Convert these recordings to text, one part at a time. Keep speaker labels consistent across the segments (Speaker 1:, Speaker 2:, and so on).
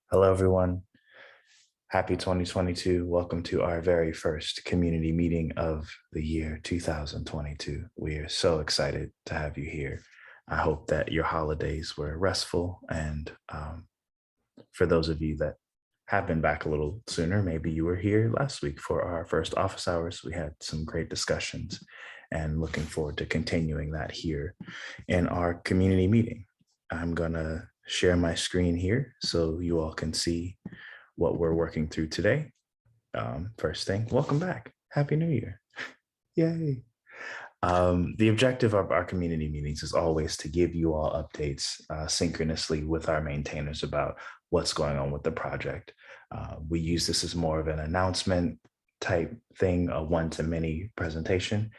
Speaker 1: Hello, everyone. Happy 2022. Welcome to our very first community meeting of the year 2022. We are so excited to have you here. I hope that your holidays were restful. And for those of you that have been back a little sooner, maybe you were here last week for our first office hours. We had some great discussions and looking forward to continuing that here in our community meeting. I'm going to share my screen here so you all can see what we're working through today. First thing, welcome back. Happy New Year. Yay. The objective of our community meetings is always to give you all updates synchronously with our maintainers about what's going on with the project. We use this as more of an announcement type thing, a one-to-many presentation.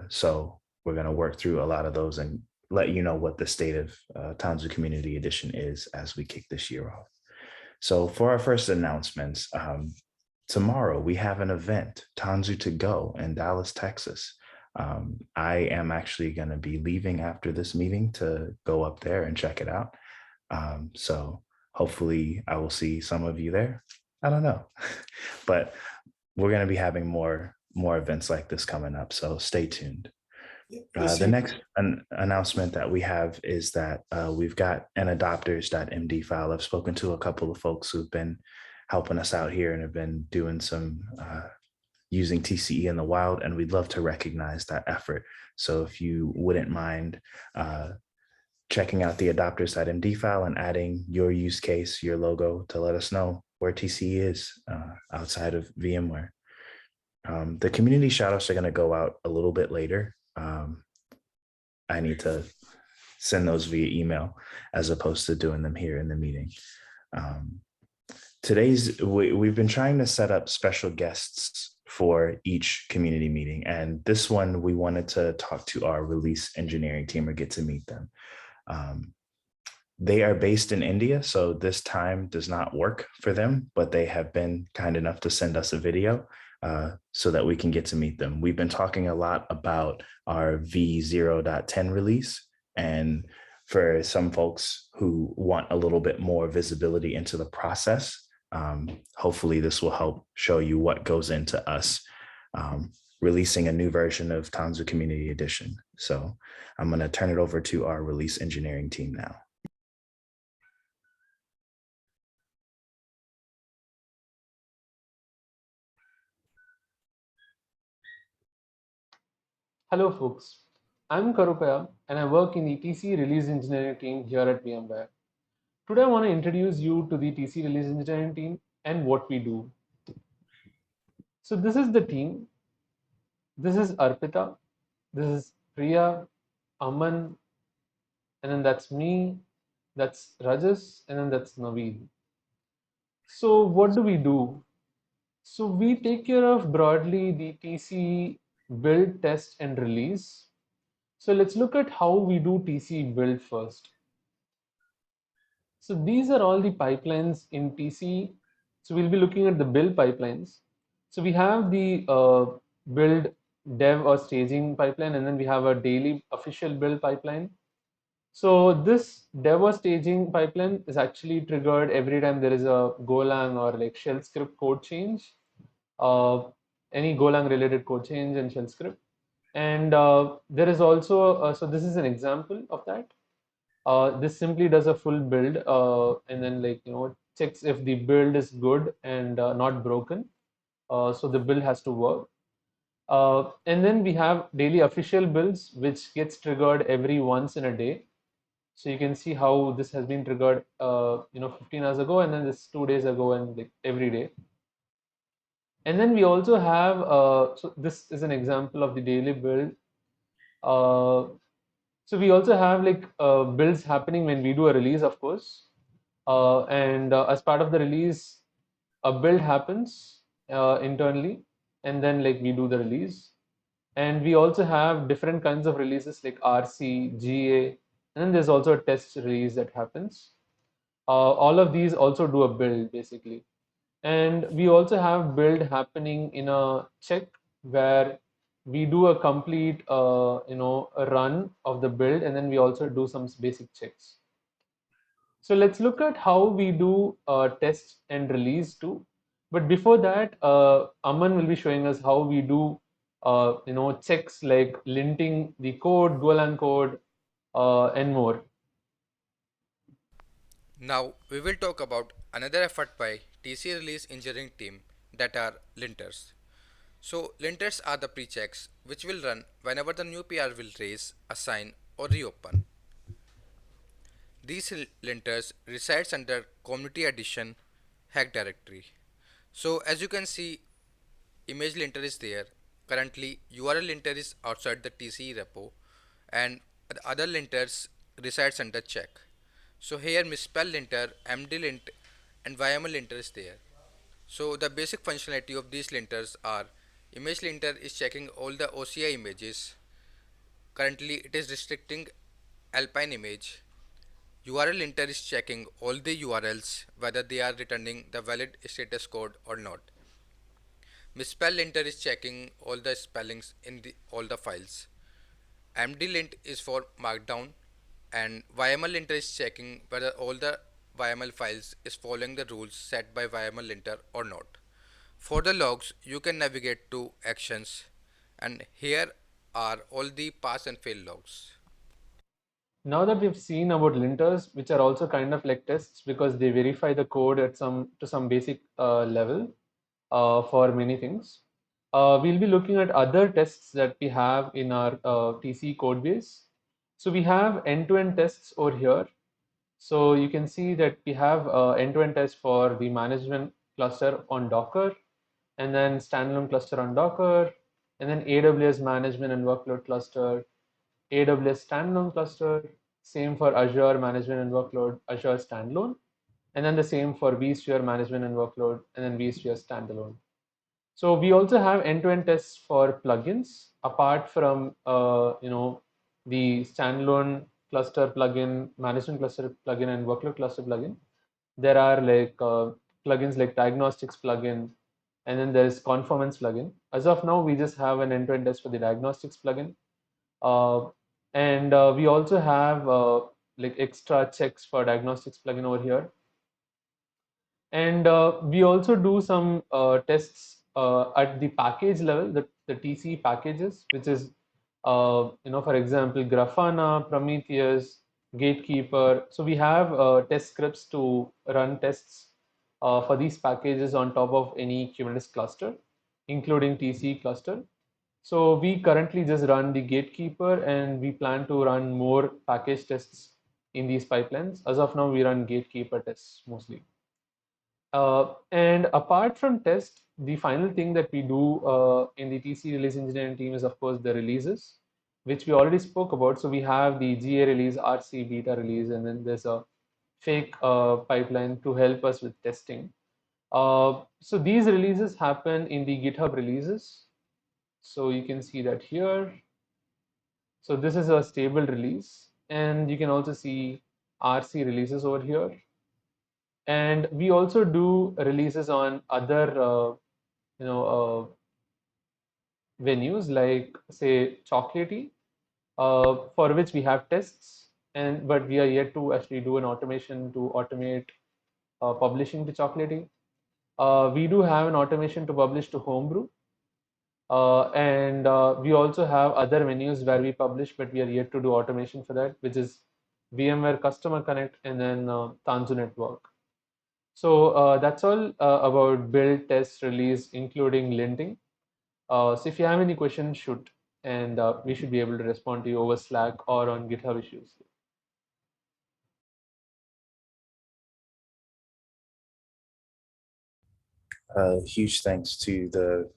Speaker 1: So we're going to work through a lot of those and let you know what the state of Tanzu Community Edition is as we kick this year off. So for our first announcements, tomorrow we have an event, Tanzu to Go in Dallas, Texas. I am actually going to be leaving after this meeting to go up there and check it out. So hopefully I will see some of you there. I don't know, but we're going to be having more events like this coming up. So stay tuned. The next announcement that we have is that we've got an adopters.md file. I've spoken to a couple of folks who've been helping us out here and have been doing some using TCE in the wild, and we'd love to recognize that effort. So if you wouldn't mind checking out the adopters.md file and adding your use case, your logo to let us know where TCE is outside of VMware. The community shoutouts are going to go out a little bit later. I need to send those via email as opposed to doing them here in the meeting. We've been trying to set up special guests for each community meeting. And this one, we wanted to talk to our release engineering team or get to meet them. They are based in India, so this time does not work for them, but they have been kind enough to send us a video so that we can get to meet them. We've been talking a lot about our V0.10 release. And for some folks who want a little bit more visibility into the process, hopefully this will help show you what goes into us releasing a new version of Tanzu Community Edition. So I'm going to turn it over to our release engineering team now.
Speaker 2: Hello folks, I'm Karupaya and I work in the TC release engineering team here at VMware. Today I want to introduce you to the TC release engineering team and what we do. So this is the team. This is Arpita, this is Priya, Aman, and then that's me, that's Rajas, and then that's Naveed. So what do we do? So we take care of broadly the TC build, test, and release. So let's look at how we do TC build first. So these are all the pipelines in TC. So we'll be looking at the build pipelines. So we have the build dev or staging pipeline, and then we have a daily official build pipeline. So this dev or staging pipeline is actually triggered every time there is a Golang or like shell script code change, any Golang related code change and shell script. And there is also, so this is an example of that. This simply does a full build and then checks if the build is good and not broken. So the build has to work. And then we have daily official builds, which gets triggered every once in a day. So you can see how this has been triggered 15 hours ago, and then this 2 days ago, and like every day. And then we also have, so this is an example of the daily build. So we also have builds happening when we do a release, of course. And as part of the release, a build happens internally, and then we do the release. And we also have different kinds of releases like RC, GA, and then there's also a test release that happens. All of these also do a build basically. And we also have build happening in a check where we do a complete a run of the build, and then we also do some basic checks. So let's look at how we do test and release too. But before that, Aman will be showing us how we do checks like linting the code, Golang code, and more.
Speaker 3: Now we will talk about another effort by TC release engineering team, that are linters. So linters are the pre-checks which will run whenever the new PR will raise, assign or reopen. These linters resides under community edition hack directory. So as you can see, image linter is there. Currently URL linter is outside the TCE repo, and the other linters resides under check. So here misspell linter, MD lint and YML linter is there. So the basic functionality of these linters are: image linter is checking all the OCI images. Currently it is restricting Alpine image. URL linter is checking all the URLs whether they are returning the valid status code or not. Misspell linter is checking all the spellings in all the files. MD-lint is for markdown, and YML linter is checking whether all the YML files is following the rules set by YML linter or not. For the logs, you can navigate to actions, and here are all the pass and fail logs.
Speaker 2: Now that we've seen about linters, which are also kind of like tests because they verify the code at some basic level for many things, we'll be looking at other tests that we have in our TC code base. So we have end-to-end tests over here. So you can see that we have end-to-end tests for the management cluster on Docker, and then standalone cluster on Docker, and then AWS management and workload cluster, AWS standalone cluster, same for Azure management and workload, Azure standalone, and then the same for vSphere management and workload, and then vSphere standalone. So we also have end-to-end tests for plugins apart from the standalone cluster plugin, management cluster plugin, and workload cluster plugin. There are like plugins like diagnostics plugin, and then there's conformance plugin. As of now, we just have an end-to-end test for the diagnostics plugin, uh, and we also have like extra checks for diagnostics plugin over here. And we also do some tests at the package level, the TC packages, which is, for example, Grafana, Prometheus, Gatekeeper. So we have test scripts to run tests for these packages on top of any Kubernetes cluster, including TC cluster. So we currently just run the Gatekeeper, and we plan to run more package tests in these pipelines. As of now, we run Gatekeeper tests mostly. And apart from test, the final thing that we do in the TC release engineering team is, of course, the releases, which we already spoke about. So we have the GA release, RC beta release, and then there's a fake pipeline to help us with testing. So these releases happen in the GitHub releases. So you can see that here. So this is a stable release, and you can also see RC releases over here. And we also do releases on other you know venues like, say, Chocolatey, for which we have tests, and but we are yet to actually do an automation to automate publishing to Chocolatey. We do have an automation to publish to Homebrew, and we also have other venues where we publish, but we are yet to do automation for that, which is VMware Customer Connect and then Tanzu Network. So that's all about build, test, release, including linting. So if you have any questions, shoot, and we should be able to respond to you over Slack or on GitHub issues.
Speaker 1: Huge thanks to the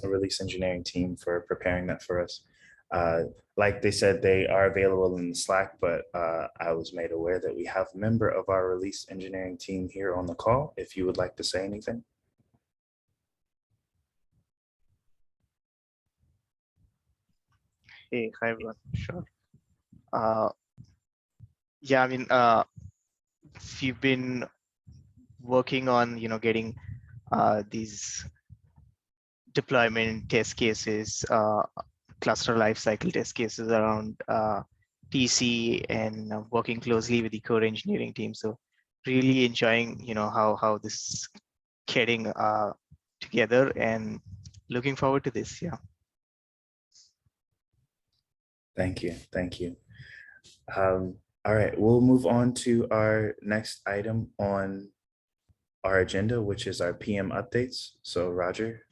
Speaker 1: release engineering team for preparing that for us. Like they said, they are available in Slack, but I was made aware that we have a member of our release engineering team here on the call. If you would like to say anything.
Speaker 4: Hey, hi everyone. Sure. Yeah, I mean, we've been working on, getting these deployment test cases, cluster lifecycle test cases around TC and working closely with the core engineering team. So really enjoying, how this is getting together and looking forward to this. Yeah.
Speaker 1: Thank you. Thank you. All right, we'll move on to our next item on our agenda, which is our PM updates. So Roger,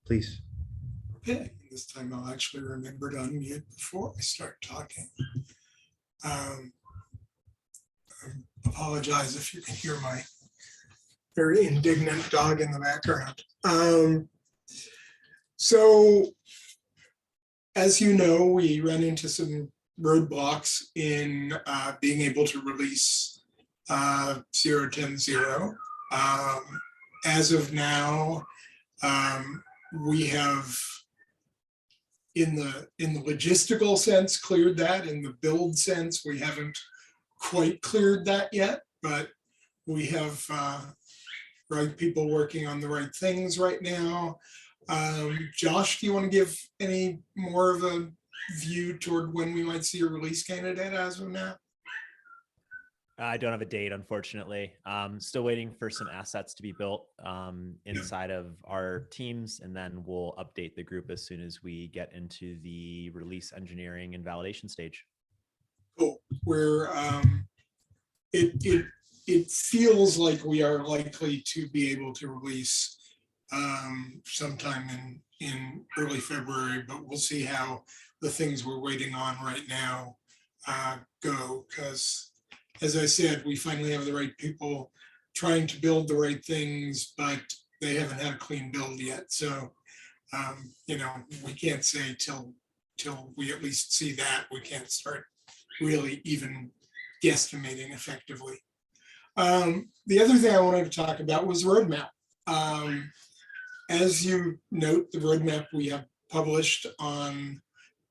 Speaker 1: please.
Speaker 5: Okay, this time I'll actually remember to unmute before I start talking. I apologize if you can hear my very indignant dog in the background. So, as you know, we ran into some roadblocks in being able to release 0.10.0. As of now, we have, in the logistical sense, cleared that. In the build sense, we haven't quite cleared that yet, but we have right people working on the right things right now. Josh, do you want to give any more of a view toward when we might see a release candidate as of now?
Speaker 6: I don't have a date, unfortunately. Still waiting for some assets to be built inside of our teams, and then we'll update the group as soon as we get into the release engineering and validation stage.
Speaker 5: Cool. Where it feels like we are likely to be able to release sometime in early February, but we'll see how the things we're waiting on right now go, because as I said, we finally have the right people trying to build the right things, but they haven't had a clean build yet. So, we can't say till we at least see that, we can't start really even guesstimating effectively. The other thing I wanted to talk about was roadmap. As you note, the roadmap we have published on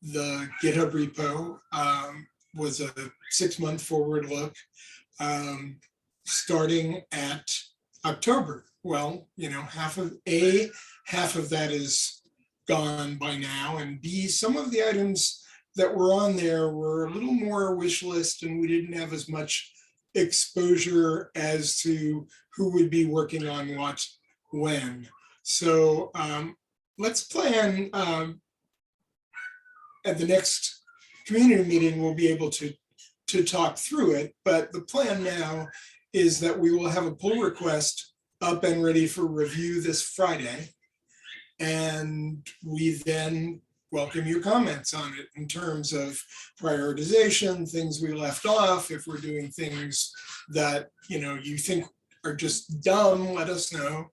Speaker 5: the GitHub repo was a 6-month forward look, starting at October. Well, half of that is gone by now, and B, some of the items that were on there were a little more wish list, and we didn't have as much exposure as to who would be working on what when. So let's plan at the next community meeting, we'll be able to talk through it. But the plan now is that we will have a pull request up and ready for review this Friday. And we then welcome your comments on it in terms of prioritization, things we left off. If we're doing things that you think are just dumb, let us know.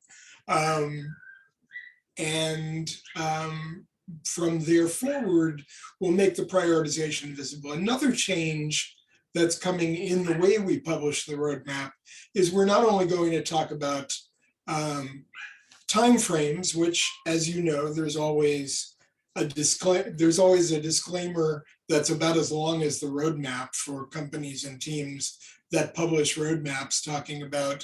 Speaker 5: From there forward, we'll make the prioritization visible. Another change that's coming in the way we publish the roadmap is we're not only going to talk about timeframes, which, as you know, there's always a disclaimer that's about as long as the roadmap for companies and teams that publish roadmaps, talking about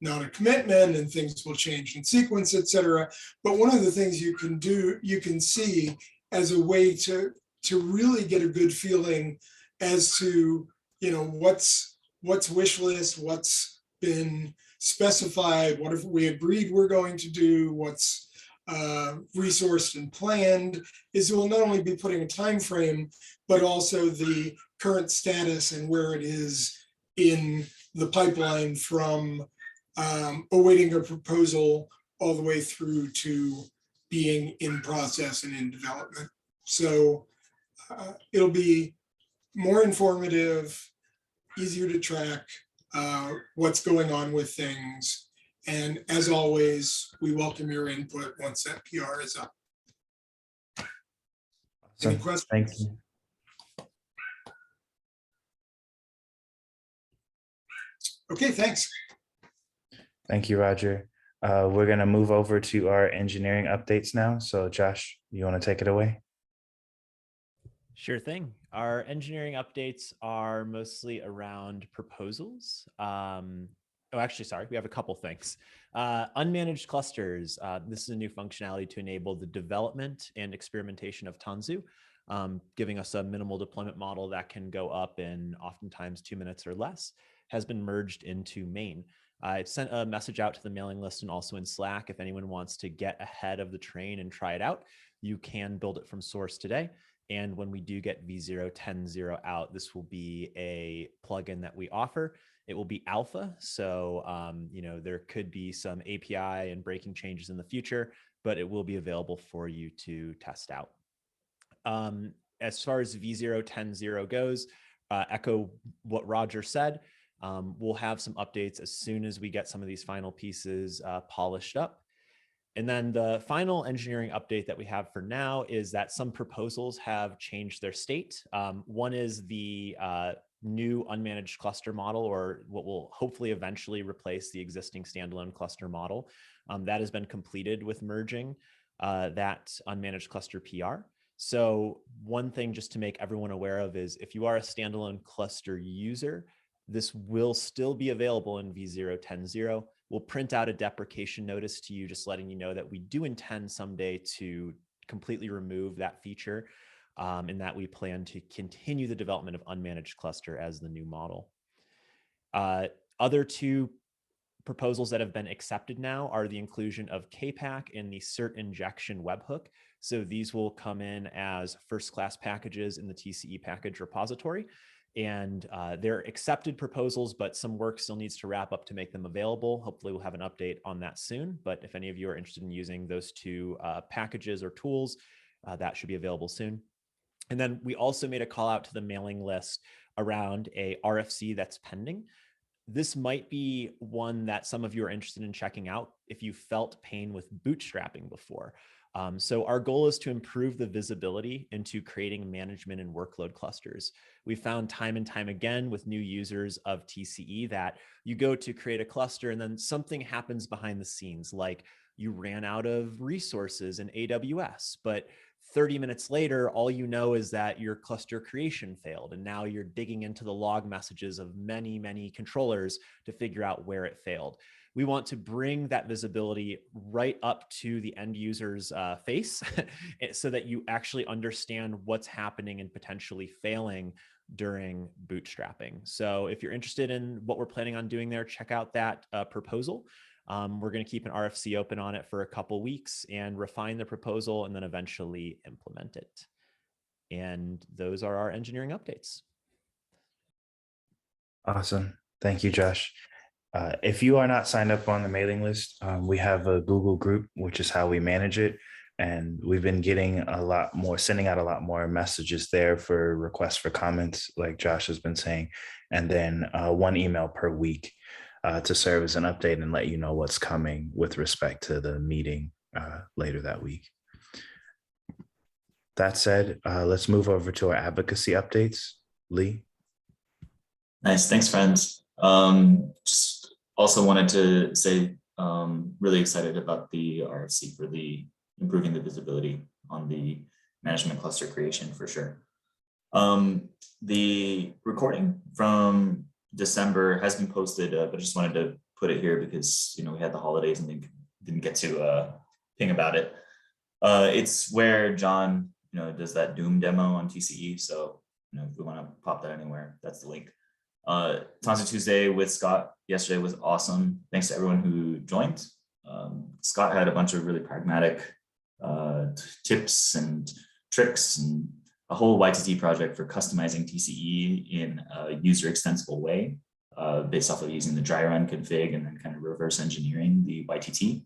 Speaker 5: not a commitment and things will change in sequence, et cetera. But one of the things you can see as a way to really get a good feeling as to what's wish list, what's been specified, what have we agreed we're going to do, what's resourced and planned, is we'll not only be putting a time frame, but also the current status and where it is in the pipeline from awaiting a proposal all the way through to being in process and in development. So it'll be more informative, easier to track what's going on with things. And as always, we welcome your input once that PR is up. Any questions?
Speaker 1: Thank you.
Speaker 5: Okay, thanks.
Speaker 1: Thank you, Roger. We're going to move over to our engineering updates now. So Josh, you want to take it away?
Speaker 6: Sure thing. Our engineering updates are mostly around proposals. Actually, sorry, we have a couple things. Unmanaged clusters. This is a new functionality to enable the development and experimentation of Tanzu. giving us a minimal deployment model that can go up in oftentimes 2 minutes or less, has been merged into main. I sent a message out to the mailing list and also in Slack. If anyone wants to get ahead of the train and try it out, you can build it from source today. And when we do get v0.10.0 out, this will be a plugin that we offer. It will be alpha. So, there could be some API and breaking changes in the future, but it will be available for you to test out. As far as v0.10.0 goes, echo what Roger said. We'll have some updates as soon as we get some of these final pieces polished up. And then the final engineering update that we have for now is that some proposals have changed their state. One is the new unmanaged cluster model, or what will hopefully eventually replace the existing standalone cluster model. That has been completed with merging that unmanaged cluster PR. So one thing just to make everyone aware of is if you are a standalone cluster user, this will still be available in v0.10.0. We'll print out a deprecation notice to you, just letting you know that we do intend someday to completely remove that feature, and that we plan to continue the development of unmanaged cluster as the new model. Other two proposals that have been accepted now are the inclusion of KPAC in the cert injection webhook. So these will come in as first-class packages in the TCE package repository. And they're accepted proposals, but some work still needs to wrap up to make them available. Hopefully we'll have an update on that soon. But if any of you are interested in using those two packages or tools, that should be available soon. And then we also made a call out to the mailing list around a RFC that's pending. This might be one that some of you are interested in checking out if you felt pain with bootstrapping before. So our goal is to improve the visibility into creating management and workload clusters. We found time and time again with new users of TCE that you go to create a cluster and then something happens behind the scenes, like you ran out of resources in AWS, but 30 minutes later, all you know is that your cluster creation failed. And now you're digging into the log messages of many, many controllers to figure out where it failed. We want to bring that visibility right up to the end user's face so that you actually understand what's happening and potentially failing during bootstrapping. So if you're interested in what we're planning on doing there, check out that proposal. We're going to keep an RFC open on it for a couple weeks and refine the proposal and then eventually implement it. And those are our engineering updates.
Speaker 1: Awesome. Thank you, Josh. If you are not signed up on the mailing list, we have a Google group, which is how we manage it. And we've been getting a lot more, sending out a lot more messages there for requests for comments, like Josh has been saying, and then one email per week to serve as an update and let you know what's coming with respect to the meeting later that week. That said, let's move over to our advocacy updates. Lee.
Speaker 7: Nice, thanks, friends. Just also wanted to say, really excited about the RFC for the improving the visibility on the management cluster creation for sure. The recording from December has been posted, but I just wanted to put it here because we had the holidays and didn't get to ping about it. It's where John does that Doom demo on TCE. So if we want to pop that anywhere, that's the link. Tanzu Tuesday with Scott yesterday was awesome. Thanks to everyone who joined. Scott had a bunch of really pragmatic tips and tricks and a whole YTT project for customizing TCE in a user extensible way based off of using the dry run config and then kind of reverse engineering the YTT.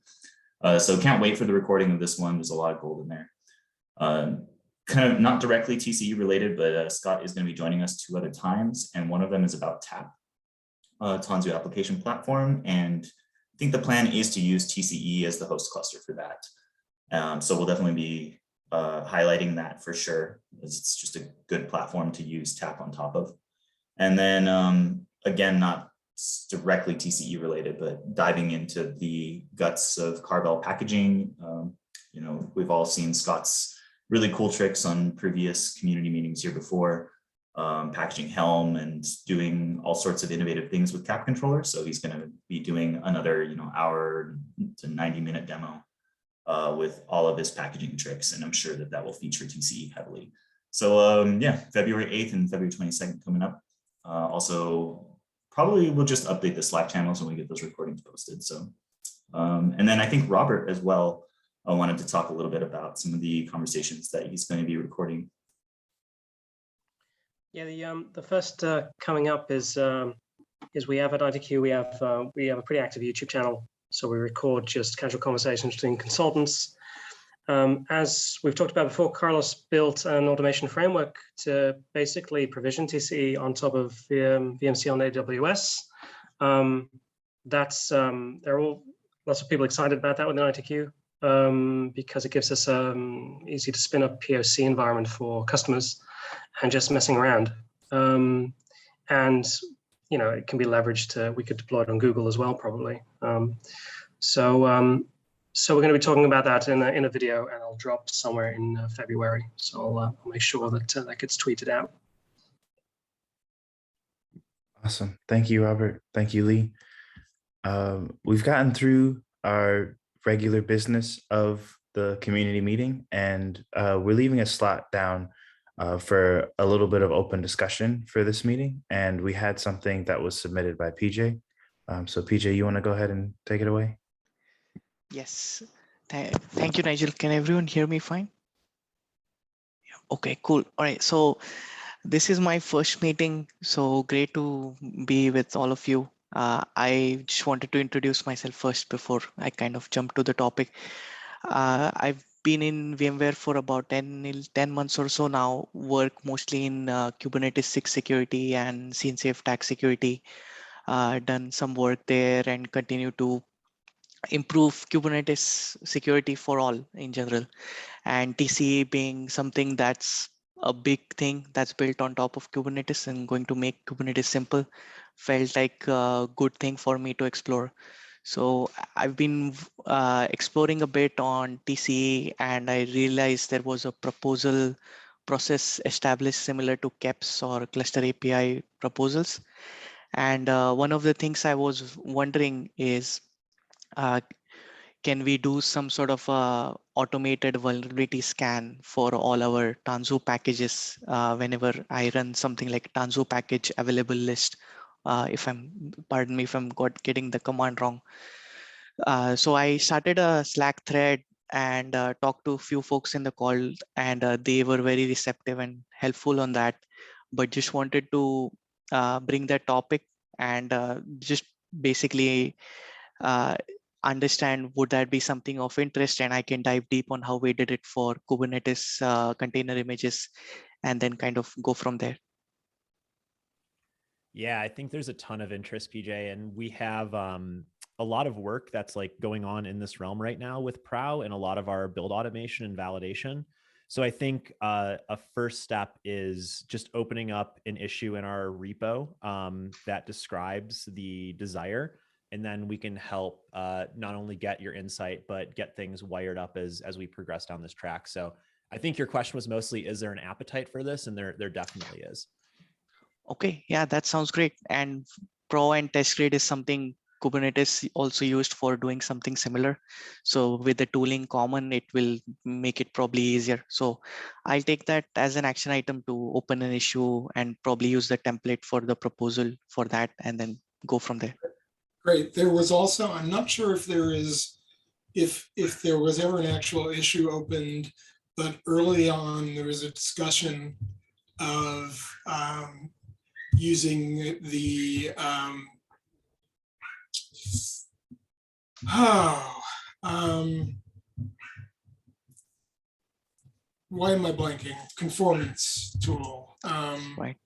Speaker 7: So can't wait for the recording of this one. There's a lot of gold in there. Kind of not directly TCE related, but Scott is going to be joining us 2 other times. And one of them is about TAP, Tanzu application platform. And I think the plan is to use TCE as the host cluster for that. So we'll definitely be highlighting that for sure, as it's just a good platform to use TAP on top of. And then again, not directly TCE related, but diving into the guts of Carvel packaging. We've all seen Scott's really cool tricks on previous community meetings here before, packaging Helm and doing all sorts of innovative things with cap controllers. So he's going to be doing another, hour to 90-minute demo with all of his packaging tricks. And I'm sure that will feature TCE heavily. So yeah, February 8th and February 22nd coming up. Also, probably we'll just update the Slack channels when we get those recordings posted. So, and then I think Robert as well wanted to talk a little bit about some of the conversations that he's going to be recording.
Speaker 8: Yeah, the first coming up is we have at ITQ, we have a pretty active YouTube channel. So we record just casual conversations between consultants. As we've talked about before, Carlos built an automation framework to basically provision TCE on top of VMC on AWS. There are lots of people excited about that within ITQ because it gives us easy to spin up POC environment for customers and just messing around. And you know, it can be leveraged. We could deploy it on Google as well, probably. So we're going to be talking about that in a video, and I'll drop somewhere in February. So I'll make sure that that gets tweeted out.
Speaker 1: Awesome. Thank you, Robert. Thank you, Lee. We've gotten through our regular business of the community meeting, and we're leaving a slot down for a little bit of open discussion for this meeting. And we had something that was submitted by PJ. So PJ, you want to go ahead and take it away?
Speaker 4: Yes. Thank you, Nigel. Can everyone hear me fine? Yeah. Okay, cool. All right. So this is my first meeting. So great to be with all of you. I just wanted to introduce myself first before I kind of jump to the topic. I've been in VMware for about 10 months or so now, work mostly in Kubernetes 6 security and scene-safe tag security. Done some work there and continue to improve Kubernetes security for all in general. And TCE being something that's a big thing that's built on top of Kubernetes and going to make Kubernetes simple felt like a good thing for me to explore. So I've been exploring a bit on TCE, and I realized there was a proposal process established similar to KEPS or cluster API proposals. And one of the things I was wondering is, can we do some sort of automated vulnerability scan for all our Tanzu packages whenever I run something like Tanzu package available list? Pardon me if I'm getting the command wrong. So I started a Slack thread and talked to a few folks in the call, and they were very receptive and helpful on that. But just wanted to bring that topic and just basically understand, would that be something of interest, and I can dive deep on how we did it for Kubernetes container images and then kind of go from there.
Speaker 6: Yeah, I think there's a ton of interest, PJ, and we have a lot of work that's like going on in this realm right now with Prow and a lot of our build automation and validation. So I think a first step is just opening up an issue in our repo that describes the desire. And then we can help not only get your insight, but get things wired up as we progress down this track. So I think your question was mostly, is there an appetite for this? And there definitely is.
Speaker 4: Okay, yeah, that sounds great. And Pro and test grid is something Kubernetes also used for doing something similar. So with the tooling common, it will make it probably easier. So I'll take that as an action item to open an issue and probably use the template for the proposal for that and then go from there.
Speaker 5: Great. There was also, I'm not sure if there is, if there was ever an actual issue opened, but early on there was a discussion of using the why am I blanking? Conformance tool.
Speaker 4: Right.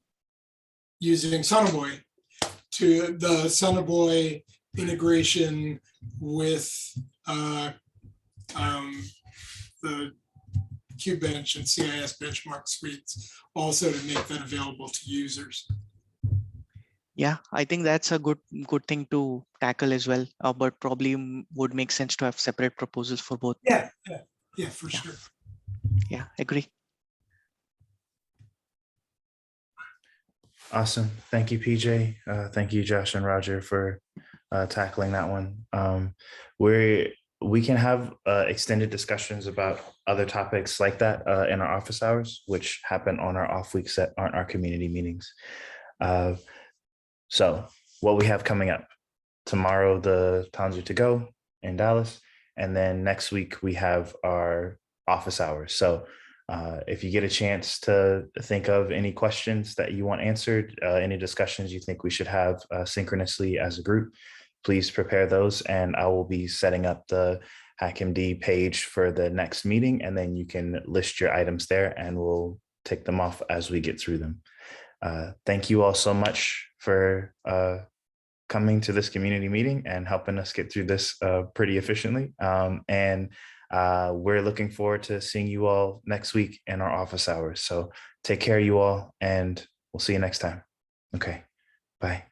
Speaker 5: Using Sonoboy to the Sonoboy integration with the QBench and CIS benchmark suites, also to make that available to users.
Speaker 4: Yeah, I think that's a good thing to tackle as well, but probably would make sense to have separate proposals for both.
Speaker 5: Yeah, for sure.
Speaker 4: Yeah, agree.
Speaker 1: Awesome. Thank you, PJ. Thank you, Josh and Roger, for tackling that one. we can have extended discussions about other topics like that in our office hours, which happen on our off weeks that aren't our community meetings. So what we have coming up tomorrow, the Tanzu to go in Dallas. And then next week we have our office hours. So if you get a chance to think of any questions that you want answered, any discussions you think we should have synchronously as a group, please prepare those, and I will be setting up the HackMD page for the next meeting, and then you can list your items there and we'll tick them off as we get through them. Thank you all so much for coming to this community meeting and helping us get through this pretty efficiently. We're looking forward to seeing you all next week in our office hours. So take care, you all, and we'll see you next time. Okay, bye.